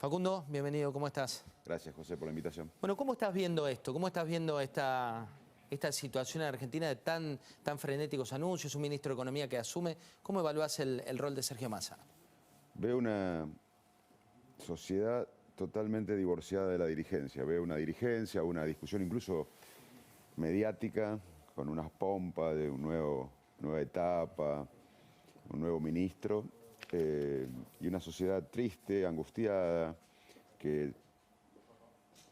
Facundo, bienvenido, ¿cómo estás? Gracias, José, por la invitación. Bueno, ¿cómo estás viendo esto? ¿Cómo estás viendo esta situación en Argentina de tan frenéticos anuncios, un ministro de Economía que asume? ¿Cómo evaluás el rol de Sergio Massa? Veo una sociedad totalmente divorciada de la dirigencia. Veo una dirigencia, una discusión incluso mediática, con unas pompas de nueva etapa, un nuevo ministro, y una sociedad triste, angustiada, que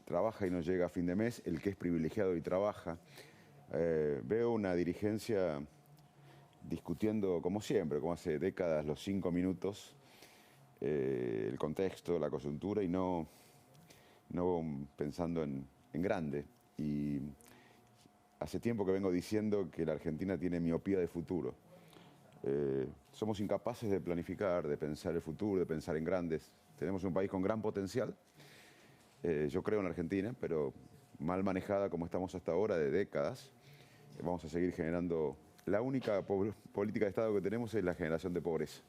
trabaja y no llega a fin de mes, el que es privilegiado y trabaja. Veo una dirigencia discutiendo, como siempre, como hace décadas, los 5 minutos, el contexto, la coyuntura, y no pensando en grande. Y hace tiempo que vengo diciendo que la Argentina tiene miopía de futuro. Somos incapaces de planificar, de pensar el futuro, de pensar en grandes. Tenemos un país con gran potencial, yo creo en Argentina, pero mal manejada como estamos hasta ahora, de décadas. Vamos a seguir generando. La única política de Estado que tenemos es la generación de pobreza.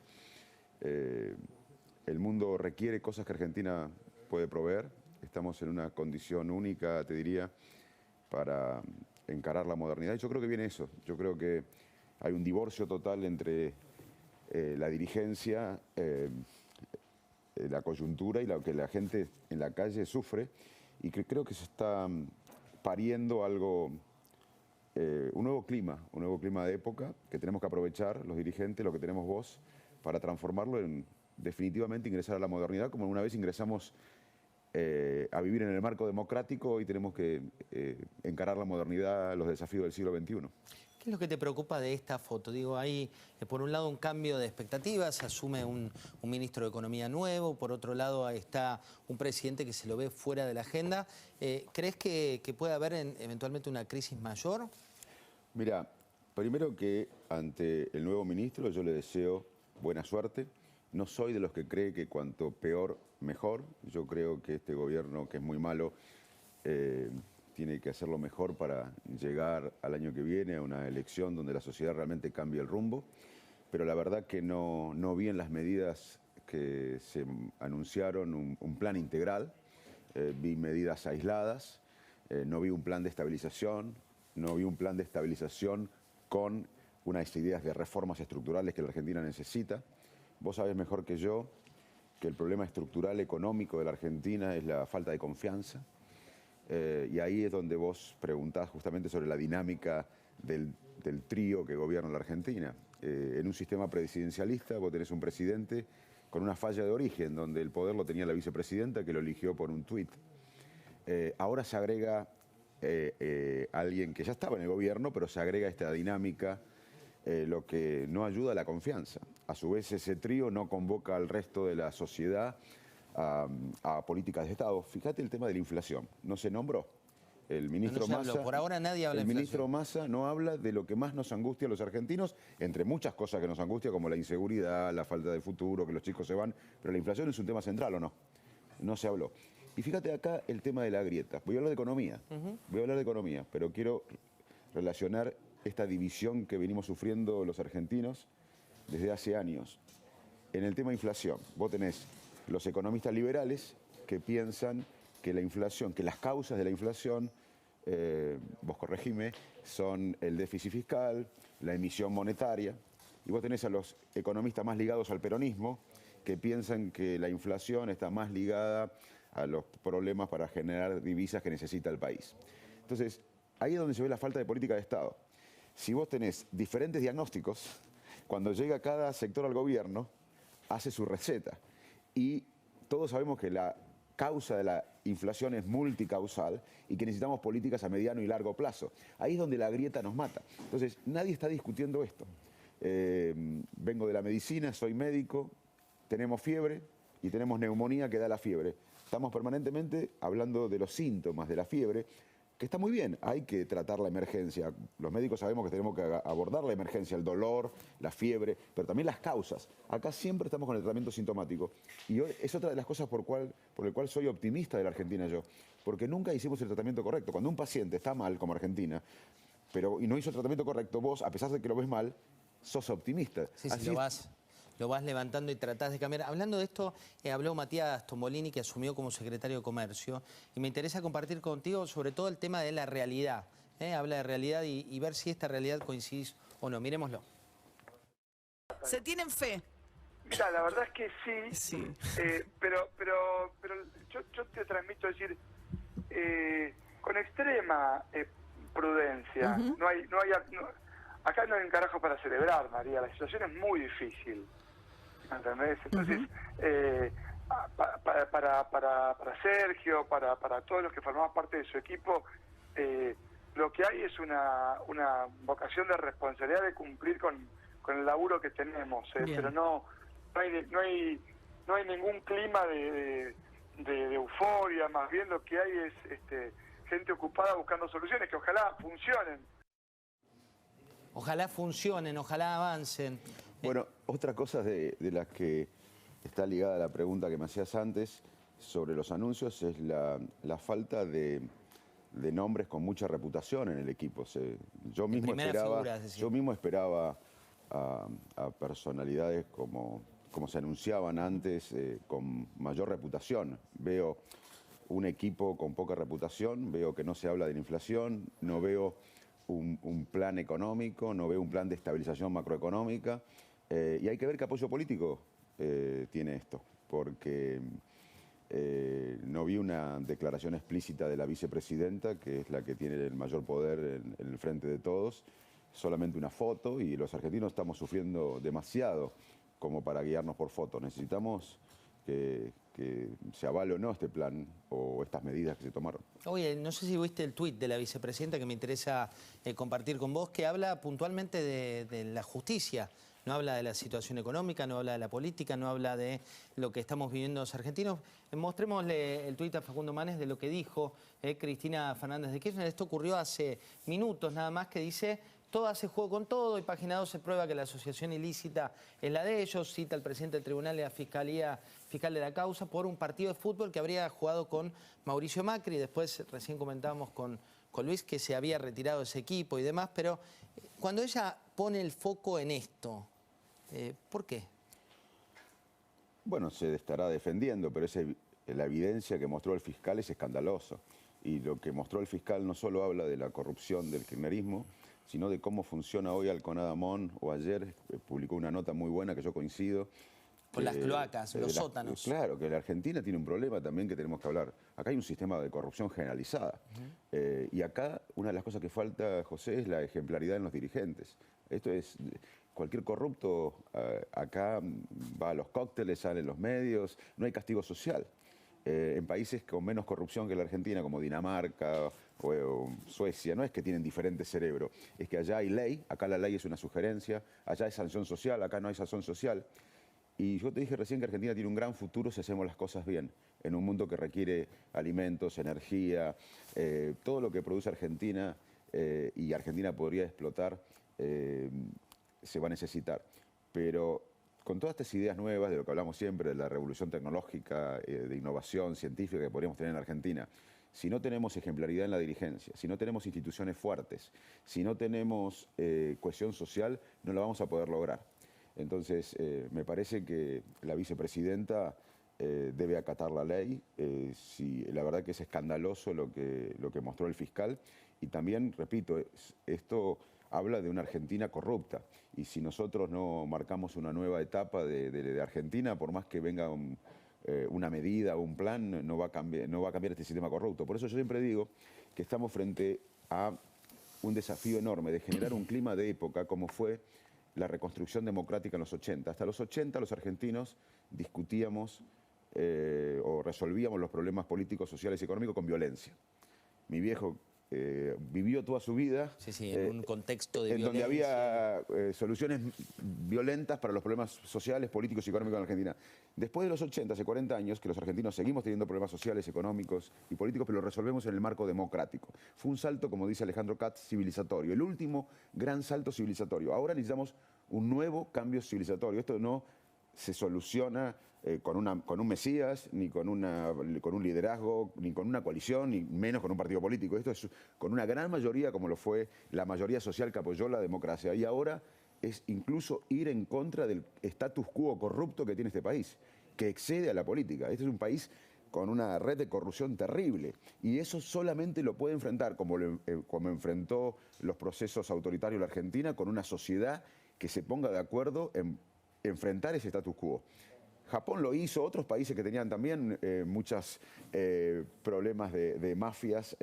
El mundo requiere cosas que Argentina puede proveer. Estamos en una condición única, te diría, para encarar la modernidad. Y yo creo que viene eso. Yo creo que hay un divorcio total entre la dirigencia, la coyuntura y lo que la gente en la calle sufre. Y que creo que se está pariendo algo, un nuevo clima de época que tenemos que aprovechar los dirigentes, lo que tenemos voz, para transformarlo en definitivamente ingresar a la modernidad, como una vez ingresamos a vivir en el marco democrático. Hoy tenemos que encarar la modernidad, los desafíos del siglo XXI. ¿Qué es lo que te preocupa de esta foto? Digo, hay por un lado un cambio de expectativas, asume un ministro de Economía nuevo, por otro lado está un presidente que se lo ve fuera de la agenda. ¿Crees que puede haber eventualmente una crisis mayor? Mira, primero que ante el nuevo ministro yo le deseo buena suerte. No soy de los que cree que cuanto peor, mejor. Yo creo que este gobierno, que es muy malo, tiene que hacerlo mejor para llegar al año que viene a una elección donde la sociedad realmente cambie el rumbo. Pero la verdad que no vi en las medidas que se anunciaron un plan integral. Vi medidas aisladas, no vi un plan de estabilización, no vi un plan de estabilización con unas ideas de reformas estructurales que la Argentina necesita. Vos sabés mejor que yo que el problema estructural económico de la Argentina es la falta de confianza. Y ahí es donde vos preguntás justamente sobre la dinámica del trío que gobierna la Argentina. En un sistema presidencialista vos tenés un presidente con una falla de origen, donde el poder lo tenía la vicepresidenta, que lo eligió por un tuit. Ahora se agrega alguien que ya estaba en el gobierno, pero se agrega esta dinámica, lo que no ayuda a la confianza. A su vez, ese trío no convoca al resto de la sociedad a políticas de Estado. Fíjate el tema de la inflación. No se nombró. El ministro Massa, por ahora nadie habla de inflación. El ministro Massa no habla de lo que más nos angustia a los argentinos, entre muchas cosas que nos angustia, como la inseguridad, la falta de futuro, que los chicos se van. Pero la inflación es un tema central, ¿o no? No se habló. Y fíjate acá el tema de la grieta. Voy a hablar de economía. Voy a hablar de economía, pero quiero relacionar esta división que venimos sufriendo los argentinos desde hace años. En el tema de inflación, vos tenés los economistas liberales que piensan que la inflación, que las causas de la inflación, vos corregime, son el déficit fiscal, la emisión monetaria. Y vos tenés a los economistas más ligados al peronismo que piensan que la inflación está más ligada a los problemas para generar divisas que necesita el país. Entonces, ahí es donde se ve la falta de política de Estado. Si vos tenés diferentes diagnósticos, cuando llega cada sector al gobierno, hace su receta. Y todos sabemos que la causa de la inflación es multicausal y que necesitamos políticas a mediano y largo plazo. Ahí es donde la grieta nos mata. Entonces, nadie está discutiendo esto. Vengo de la medicina, soy médico, tenemos fiebre y tenemos neumonía que da la fiebre. Estamos permanentemente hablando de los síntomas de la fiebre, que está muy bien, hay que tratar la emergencia. Los médicos sabemos que tenemos que abordar la emergencia, el dolor, la fiebre, pero también las causas. Acá siempre estamos con el tratamiento sintomático. Y hoy es otra de las cosas por el cual soy optimista de la Argentina yo. Porque nunca hicimos el tratamiento correcto. Cuando un paciente está mal, como Argentina, y no hizo el tratamiento correcto, vos, a pesar de que lo ves mal, sos optimista. Sí, si lo vas lo vas levantando y tratás de cambiar. Hablando de esto, habló Matías Tombolini, que asumió como secretario de Comercio, y me interesa compartir contigo sobre todo el tema de la realidad. Habla de realidad y ver si esta realidad coincide o no. Miremoslo. ¿Se tienen fe? Mira, la verdad es que sí. Pero yo te transmito decir con extrema prudencia. Acá no hay un carajo para celebrar, María. La situación es muy difícil, ¿entendés? Entonces, para Sergio, para todos los que formamos parte de su equipo, lo que hay es una vocación de responsabilidad de cumplir con el laburo que tenemos, pero no hay ningún clima de euforia. Más bien lo que hay es gente ocupada buscando soluciones que ojalá funcionen. Ojalá funcionen, ojalá avancen. Bueno, otra cosa de las que está ligada a la pregunta que me hacías antes sobre los anuncios es la falta de nombres con mucha reputación en el equipo. Yo mismo esperaba a personalidades como se anunciaban antes, con mayor reputación. Veo un equipo con poca reputación, veo que no se habla de la inflación, no veo un plan económico, no veo un plan de estabilización macroeconómica, y hay que ver qué apoyo político tiene esto, porque no vi una declaración explícita de la vicepresidenta, que es la que tiene el mayor poder en el frente de todos, solamente una foto, y los argentinos estamos sufriendo demasiado como para guiarnos por fotos. Necesitamos que se avale o no este plan o estas medidas que se tomaron. Oye, no sé si viste el tuit de la vicepresidenta que me interesa compartir con vos, que habla puntualmente de la justicia. No habla de la situación económica, no habla de la política, no habla de lo que estamos viviendo los argentinos. Mostrémosle el tuit a Facundo Manes de lo que dijo Cristina Fernández de Kirchner. Esto ocurrió hace minutos nada más, que dice: todo hace juego con todo, y Página 2 se prueba que la asociación ilícita es la de ellos. Cita al presidente del tribunal y a la fiscal de la causa por un partido de fútbol que habría jugado con Mauricio Macri. Después recién comentábamos con Luis que se había retirado ese equipo y demás, pero cuando ella pone el foco en esto, ¿por qué? Bueno, se estará defendiendo, pero la evidencia que mostró el fiscal es escandaloso. Y lo que mostró el fiscal no solo habla de la corrupción del kirchnerismo, sino de cómo funciona hoy Alconadamón, o ayer publicó una nota muy buena que yo coincido. Con las cloacas, los sótanos. Claro, que la Argentina tiene un problema también que tenemos que hablar. Acá hay un sistema de corrupción generalizada. Y acá una de las cosas que falta, José, es la ejemplaridad en los dirigentes. Esto es, cualquier corrupto acá va a los cócteles, sale en los medios, no hay castigo social. En países con menos corrupción que la Argentina, como Dinamarca o Suecia, no es que tienen diferente cerebro, es que allá hay ley, acá la ley es una sugerencia, allá hay sanción social, acá no hay sanción social. Y yo te dije recién que Argentina tiene un gran futuro si hacemos las cosas bien, en un mundo que requiere alimentos, energía, todo lo que produce Argentina y Argentina podría explotar, se va a necesitar. Pero con todas estas ideas nuevas, de lo que hablamos siempre, de la revolución tecnológica, de innovación científica que podríamos tener en Argentina, si no tenemos ejemplaridad en la dirigencia, si no tenemos instituciones fuertes, si no tenemos cohesión social, no la vamos a poder lograr. Entonces, me parece que la vicepresidenta debe acatar la ley. La verdad que es escandaloso lo que mostró el fiscal. Y también, repito, esto habla de una Argentina corrupta. Y si nosotros no marcamos una nueva etapa de Argentina, por más que venga una medida o un plan, no va a cambiar este sistema corrupto. Por eso yo siempre digo que estamos frente a un desafío enorme de generar un clima de época como fue la reconstrucción democrática en los 80. Hasta los 80 los argentinos discutíamos o resolvíamos los problemas políticos, sociales y económicos con violencia. Mi viejo vivió toda su vida en un contexto de en violencia, donde había soluciones violentas para los problemas sociales, políticos y económicos en Argentina. Después de los 80, hace 40 años, que los argentinos seguimos teniendo problemas sociales, económicos y políticos, pero lo resolvemos en el marco democrático. Fue un salto, como dice Alejandro Katz, civilizatorio, el último gran salto civilizatorio. Ahora necesitamos un nuevo cambio civilizatorio. Esto no se soluciona con un Mesías, ni con un liderazgo, ni con una coalición, ni menos con un partido político. Esto es con una gran mayoría, como lo fue la mayoría social que apoyó la democracia. Y ahora es incluso ir en contra del status quo corrupto que tiene este país, que excede a la política. Este es un país con una red de corrupción terrible. Y eso solamente lo puede enfrentar, como enfrentó los procesos autoritarios de la Argentina, con una sociedad que se ponga de acuerdo en enfrentar ese status quo. Japón lo hizo, otros países que tenían también muchos problemas de mafias,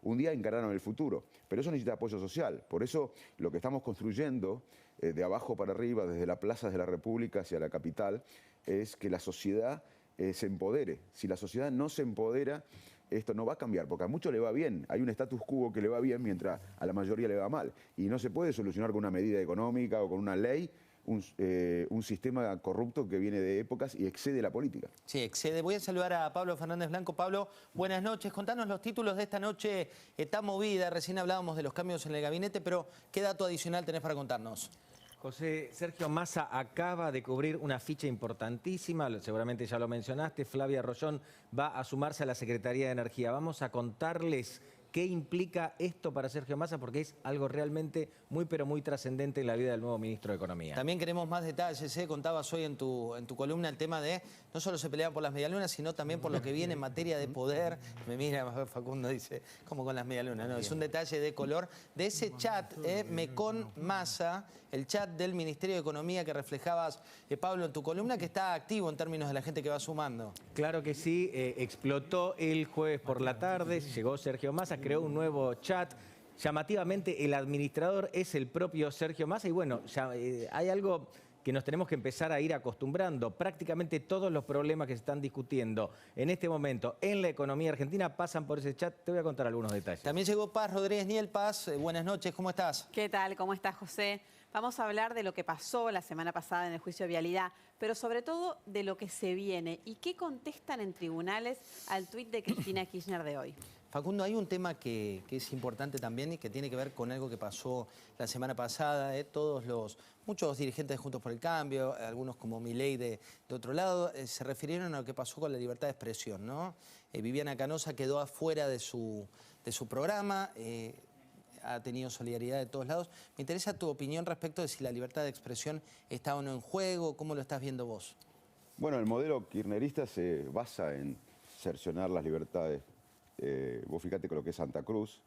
un día encararon el futuro. Pero eso necesita apoyo social. Por eso lo que estamos construyendo, de abajo para arriba, desde las plazas de la República hacia la capital, es que la sociedad se empodere. Si la sociedad no se empodera, esto no va a cambiar, porque a muchos le va bien. Hay un status quo que le va bien mientras a la mayoría le va mal. Y no se puede solucionar con una medida económica o con una ley un sistema corrupto que viene de épocas y excede la política. Sí, excede. Voy a saludar a Pablo Fernández Blanco. Pablo, buenas noches. Contanos los títulos de esta noche tan movida. Recién hablábamos de los cambios en el gabinete, pero ¿qué dato adicional tenés para contarnos? José, Sergio Massa acaba de cubrir una ficha importantísima, seguramente ya lo mencionaste, Flavia Rollón va a sumarse a la Secretaría de Energía. Vamos a contarles qué implica esto para Sergio Massa, porque es algo realmente muy, pero muy trascendente en la vida del nuevo ministro de Economía. También queremos más detalles, ¿eh? Contabas hoy en tu columna el tema de no solo se pelean por las medialunas, sino también por lo que viene en materia de poder. Me mira Facundo, dice, como con las medialunas. No, es un detalle de color de ese chat, Mecon Massa, el chat del Ministerio de Economía que reflejabas, Pablo, en tu columna, que está activo en términos de la gente que va sumando. Claro que sí, explotó el jueves por la tarde, llegó Sergio Massa, creó un nuevo chat. Llamativamente, el administrador es el propio Sergio Massa y bueno, ya, hay algo que nos tenemos que empezar a ir acostumbrando. Prácticamente todos los problemas que se están discutiendo en este momento en la economía argentina pasan por ese chat. Te voy a contar algunos detalles. También llegó Paz Rodríguez Niel. Paz, buenas noches, ¿cómo estás? ¿Qué tal? ¿Cómo estás, José? Vamos a hablar de lo que pasó la semana pasada en el juicio de vialidad, pero sobre todo de lo que se viene y qué contestan en tribunales al tuit de Cristina Kirchner de hoy. Facundo, hay un tema que es importante también y que tiene que ver con algo que pasó la semana pasada. Muchos dirigentes de Juntos por el Cambio, algunos como Milei de otro lado, se refirieron a lo que pasó con la libertad de expresión, ¿no? Viviana Canosa quedó afuera de su programa, ha tenido solidaridad de todos lados. Me interesa tu opinión respecto de si la libertad de expresión está o no en juego, ¿cómo lo estás viendo vos? Bueno, el modelo kirchnerista se basa en cercenar las libertades. Vos fíjate con lo que es Santa Cruz,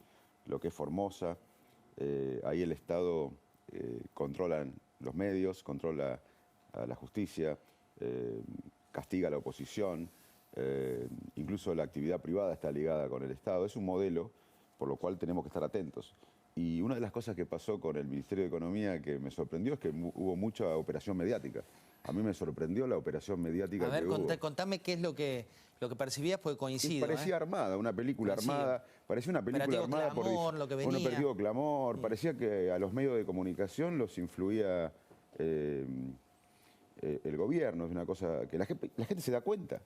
lo que es Formosa, ahí el Estado controla los medios, controla a la justicia, castiga a la oposición, incluso la actividad privada está ligada con el Estado. Es un modelo por lo cual tenemos que estar atentos. Y una de las cosas que pasó con el Ministerio de Economía que me sorprendió es que hubo mucha operación mediática. A mí me sorprendió la operación mediática que hubo. A ver, contame qué es lo que percibías, porque coincido. Parecía armada, una película armada. Parecía una película Operativo armada Clamor, lo que venía. Un operativo Clamor. Parecía que a los medios de comunicación los influía el gobierno. Es una cosa que la gente se da cuenta.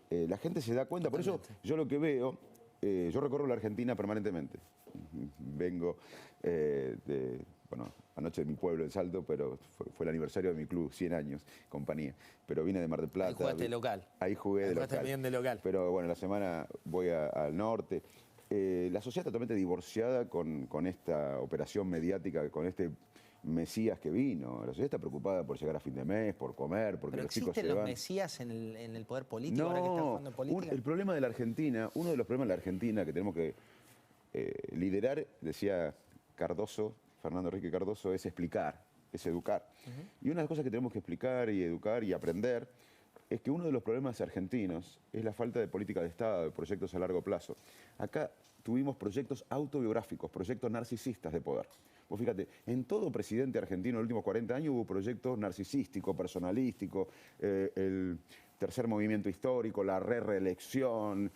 La gente se da cuenta. Por eso yo lo que veo, yo recorro la Argentina permanentemente. Vengo anoche de mi pueblo, en Salto, pero fue el aniversario de mi club, 100 años, compañía. Pero vine de Mar del Plata. Ahí jugaste local. Ahí jugué de local. Bien de local. Pero bueno, la semana voy al norte. La sociedad totalmente divorciada con esta operación mediática, con este Mesías que vino. La sociedad está preocupada por llegar a fin de mes, por comer, porque los chicos se van. ¿Existen los Mesías en el poder político ahora que está jugando en política? El problema de la Argentina, uno de los problemas de la Argentina que tenemos que liderar, decía Cardoso, Fernando Henrique Cardoso, es explicar, es educar. Y una de las cosas que tenemos que explicar y educar y aprender es que uno de los problemas argentinos es la falta de política de Estado, de proyectos a largo plazo. Acá tuvimos proyectos autobiográficos, proyectos narcisistas de poder. Vos fíjate, en todo presidente argentino en los últimos 40 años hubo proyectos narcisísticos, personalísticos, el tercer movimiento histórico, la reelección,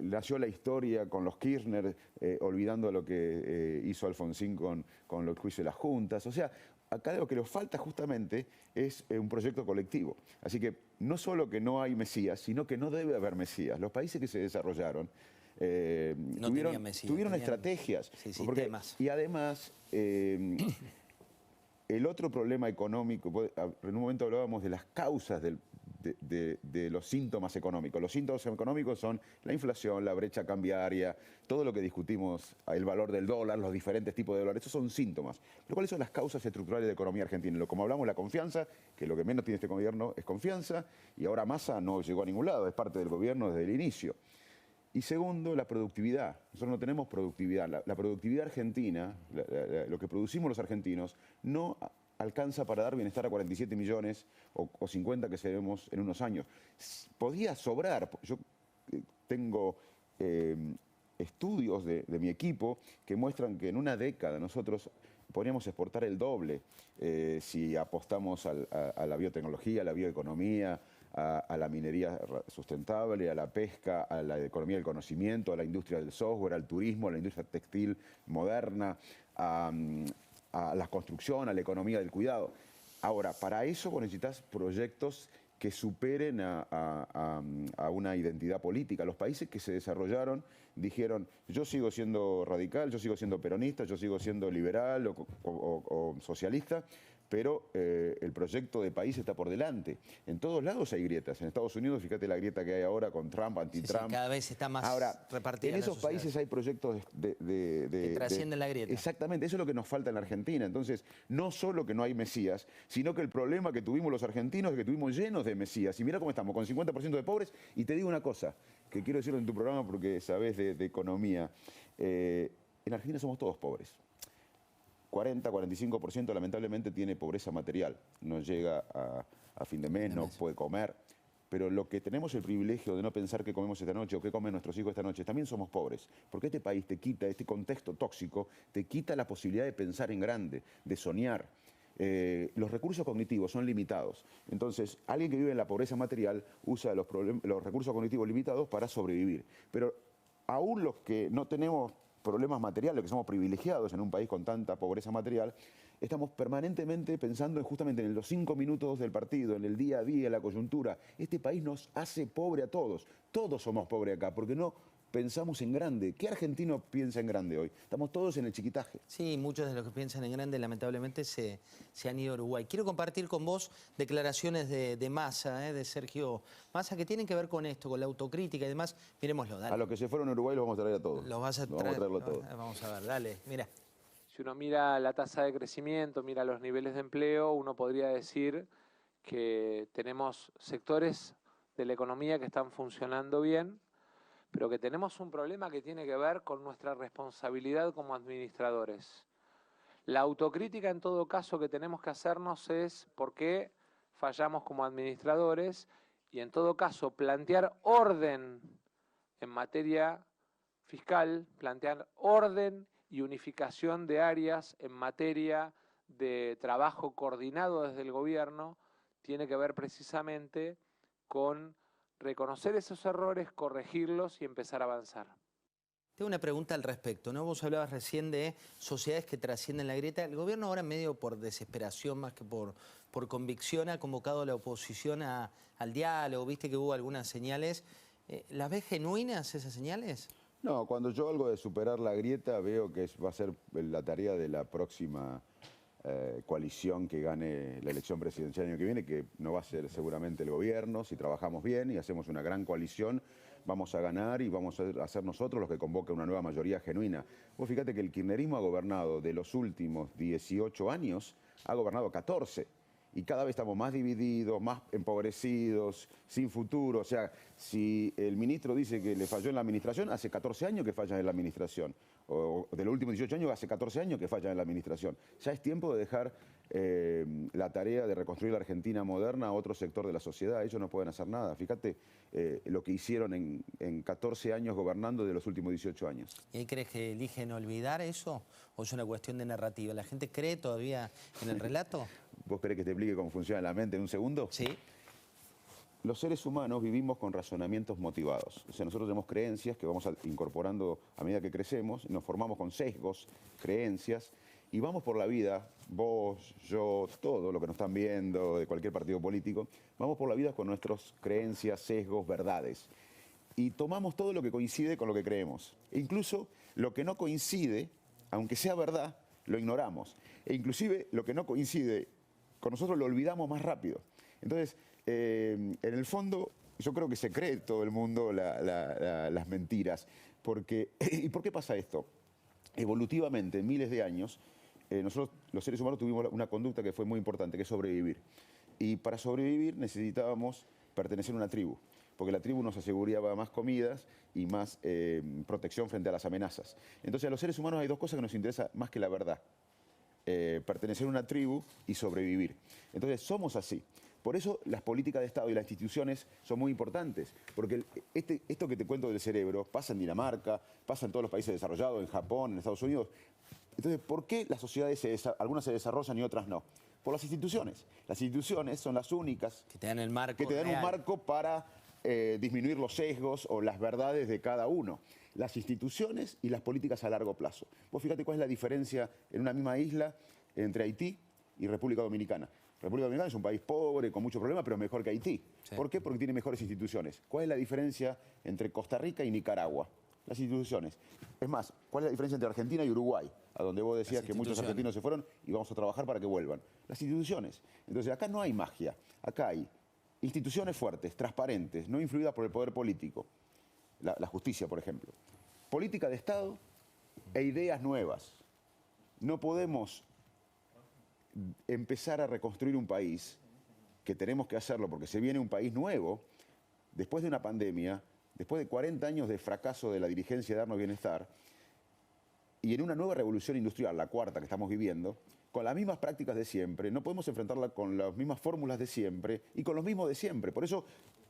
nació la historia con los Kirchner, olvidando lo que hizo Alfonsín con los juicios de las juntas. O sea, acá lo que nos falta justamente es un proyecto colectivo. Así que no solo que no hay Mesías, sino que no debe haber Mesías. Los países que se desarrollaron tuvieron estrategias. Sí, temas. Y además, el otro problema económico, en un momento hablábamos de las causas del de los síntomas económicos. Los síntomas económicos son la inflación, la brecha cambiaria, todo lo que discutimos, el valor del dólar, los diferentes tipos de dólares, esos son síntomas. Pero ¿cuáles son las causas estructurales de la economía argentina? Como hablamos, la confianza, que lo que menos tiene este gobierno es confianza, y ahora Massa no llegó a ningún lado, es parte del gobierno desde el inicio. Y segundo, la productividad. Nosotros no tenemos productividad. La productividad argentina, lo que producimos los argentinos, no alcanza para dar bienestar a 47 millones o 50 que seremos en unos años. Podía sobrar. Yo tengo estudios de mi equipo que muestran que en una década nosotros podríamos exportar el doble si apostamos a la biotecnología, a la bioeconomía, a la minería sustentable, a la pesca, a la economía del conocimiento, a la industria del software, al turismo, a la industria textil moderna, a la construcción, a la economía del cuidado. Ahora, para eso vos necesitas proyectos que superen a una identidad política. Los países que se desarrollaron dijeron, yo sigo siendo radical, yo sigo siendo peronista, yo sigo siendo liberal o socialista, pero el proyecto de país está por delante. En todos lados hay grietas. En Estados Unidos, fíjate la grieta que hay ahora con Trump, anti-Trump. Sí, cada vez está más ahora, repartida. En esos países hay proyectos que trascienden la grieta. Exactamente, eso es lo que nos falta en la Argentina. Entonces, no solo que no hay mesías, sino que el problema que tuvimos los argentinos es que tuvimos llenos de mesías. Y mira cómo estamos, con 50% de pobres. Y te digo una cosa, que quiero decirlo en tu programa porque sabés de economía. En Argentina somos todos pobres. 40-45% lamentablemente tiene pobreza material, no llega a fin de mes, no puede comer, pero lo que tenemos el privilegio de no pensar qué comemos esta noche o qué comen nuestros hijos esta noche, también somos pobres, porque este país te quita, este contexto tóxico, te quita la posibilidad de pensar en grande, de soñar. Los recursos cognitivos son limitados, entonces alguien que vive en la pobreza material usa los recursos cognitivos limitados para sobrevivir, pero aún los que no tenemos problemas materiales, que somos privilegiados en un país con tanta pobreza material, estamos permanentemente pensando justamente en los 5 minutos del partido, en el día a día, en la coyuntura. Este país nos hace pobre a todos. Todos somos pobres acá, porque no pensamos en grande. ¿Qué argentino piensa en grande hoy? Estamos todos en el chiquitaje. Sí, muchos de los que piensan en grande lamentablemente se han ido a Uruguay. Quiero compartir con vos declaraciones de Massa, de Sergio Massa, que tienen que ver con esto, con la autocrítica y demás. Miremoslo, dale. A los que se fueron a Uruguay los vamos a traer a todos. Los vas a traer. Vamos a traerlo todo. Vamos a ver, dale, mira. Si uno mira la tasa de crecimiento, mira los niveles de empleo, uno podría decir que tenemos sectores de la economía que están funcionando bien, pero que tenemos un problema que tiene que ver con nuestra responsabilidad como administradores. La autocrítica en todo caso que tenemos que hacernos es por qué fallamos como administradores y en todo caso plantear orden en materia fiscal, plantear orden y unificación de áreas en materia de trabajo coordinado desde el gobierno tiene que ver precisamente con reconocer esos errores, corregirlos y empezar a avanzar. Tengo una pregunta al respecto, ¿no? Vos hablabas recién de sociedades que trascienden la grieta. El gobierno ahora, medio por desesperación más que por convicción, ha convocado a la oposición al diálogo. ¿Viste que hubo algunas señales? ¿Las ves genuinas esas señales? No, cuando yo algo de superar la grieta veo que va a ser la tarea de la próxima coalición que gane la elección presidencial el año que viene, que no va a ser seguramente el gobierno. Si trabajamos bien y hacemos una gran coalición, vamos a ganar y vamos a ser nosotros los que convoquen una nueva mayoría genuina. Vos fíjate que el kirchnerismo ha gobernado de los últimos 18 años, ha gobernado 14. Y cada vez estamos más divididos, más empobrecidos, sin futuro. O sea, si el ministro dice que le falló en la administración, hace 14 años que falla en la administración. O de los últimos 18 años, hace 14 años que falla en la administración. Ya es tiempo de dejar la tarea de reconstruir la Argentina moderna a otro sector de la sociedad. Ellos no pueden hacer nada. Fíjate lo que hicieron en 14 años gobernando de los últimos 18 años. ¿Y ahí crees que eligen olvidar eso? ¿O es una cuestión de narrativa? ¿La gente cree todavía en el relato? ¿Vos querés que te explique cómo funciona la mente en un segundo? Sí. Los seres humanos vivimos con razonamientos motivados. O sea, nosotros tenemos creencias que vamos incorporando a medida que crecemos, nos formamos con sesgos, creencias, y vamos por la vida, vos, yo, todo lo que nos están viendo, de cualquier partido político, vamos por la vida con nuestras creencias, sesgos, verdades. Y tomamos todo lo que coincide con lo que creemos. E incluso lo que no coincide, aunque sea verdad, lo ignoramos. E inclusive lo que no coincide con nosotros lo olvidamos más rápido. Entonces, en el fondo, yo creo que se cree todo el mundo las mentiras. ¿Y por qué pasa esto? Evolutivamente, en miles de años, nosotros los seres humanos tuvimos una conducta que fue muy importante, que es sobrevivir. Y para sobrevivir necesitábamos pertenecer a una tribu, porque la tribu nos aseguraba más comidas y más protección frente a las amenazas. Entonces a los seres humanos hay dos cosas que nos interesan más que la verdad. Pertenecer a una tribu y sobrevivir. Entonces somos así. Por eso las políticas de Estado y las instituciones son muy importantes, porque esto que te cuento del cerebro pasa en Dinamarca, pasa en todos los países desarrollados, en Japón, en Estados Unidos. Entonces, ¿por qué las sociedades, algunas se desarrollan y otras no? Por las instituciones. Las instituciones son las únicas que te dan el marco que te dan real. un marco para disminuir los sesgos o las verdades de cada uno. Las instituciones y las políticas a largo plazo. Vos fíjate cuál es la diferencia en una misma isla entre Haití y República Dominicana. República Dominicana es un país pobre, con muchos problemas, pero mejor que Haití. Sí. ¿Por qué? Porque tiene mejores instituciones. ¿Cuál es la diferencia entre Costa Rica y Nicaragua? Las instituciones. Es más, ¿cuál es la diferencia entre Argentina y Uruguay? A donde vos decías que muchos argentinos se fueron y vamos a trabajar para que vuelvan. Las instituciones. Entonces acá no hay magia. Acá hay instituciones fuertes, transparentes, no influidas por el poder político. La justicia, por ejemplo. Política de Estado e ideas nuevas. No podemos empezar a reconstruir un país, que tenemos que hacerlo porque se viene un país nuevo, después de una pandemia, después de 40 años de fracaso de la dirigencia de darnos bienestar, y en una nueva revolución industrial, la cuarta que estamos viviendo, con las mismas prácticas de siempre, no podemos enfrentarla con las mismas fórmulas de siempre y con los mismos de siempre. Por eso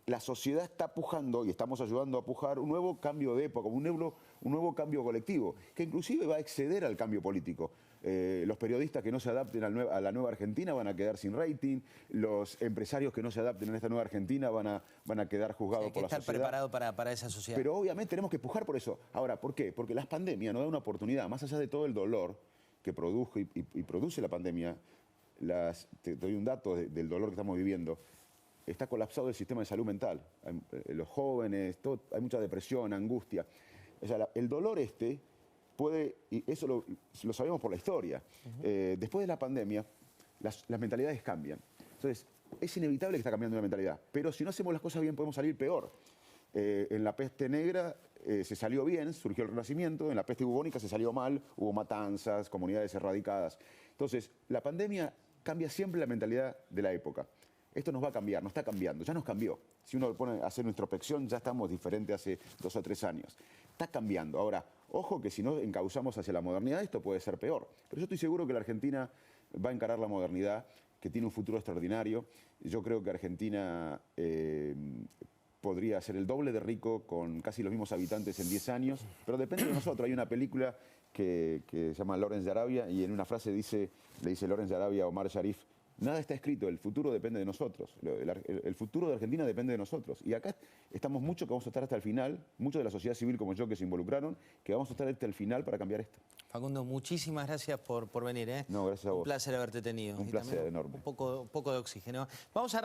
la sociedad está pujando y estamos ayudando a pujar un nuevo cambio de época, un nuevo cambio colectivo, que inclusive va a exceder al cambio político. Los periodistas que no se adapten a la nueva Argentina van a quedar sin rating, los empresarios que no se adapten a esta nueva Argentina van a quedar juzgados por la sociedad. Hay que estar preparado para esa sociedad. Pero obviamente tenemos que pujar por eso. Ahora, ¿por qué? Porque las pandemias nos dan una oportunidad, más allá de todo el dolor que produjo y produce la pandemia, te doy un dato del dolor que estamos viviendo. Está colapsado el sistema de salud mental. Los jóvenes, hay mucha depresión, angustia. O sea, el dolor puede, y eso lo sabemos por la historia, después de la pandemia, las mentalidades cambian. Entonces, es inevitable que está cambiando la mentalidad, pero si no hacemos las cosas bien podemos salir peor. En la peste negra se salió bien, surgió el Renacimiento, en la peste bubónica se salió mal, hubo matanzas, comunidades erradicadas. Entonces, la pandemia cambia siempre la mentalidad de la época. Esto nos va a cambiar, nos está cambiando, ya nos cambió. Si uno pone a hacer una introspección, ya estamos diferentes hace 2 o 3 años. Está cambiando. Ahora, ojo que si no encauzamos hacia la modernidad, esto puede ser peor. Pero yo estoy seguro que la Argentina va a encarar la modernidad, que tiene un futuro extraordinario. Yo creo que Argentina podría ser el doble de rico con casi los mismos habitantes en 10 años, pero depende de nosotros. Hay una película que se llama Lawrence de Arabia y en una frase le dice Lawrence de Arabia a Omar Sharif: nada está escrito, el futuro depende de nosotros. El futuro de Argentina depende de nosotros. Y acá estamos muchos que vamos a estar hasta el final, muchos de la sociedad civil como yo que se involucraron, que vamos a estar hasta el final para cambiar esto. Facundo, muchísimas gracias por venir. No, gracias a vos. Un placer haberte tenido. Un Y placer también enorme. Un poco de oxígeno. Vamos a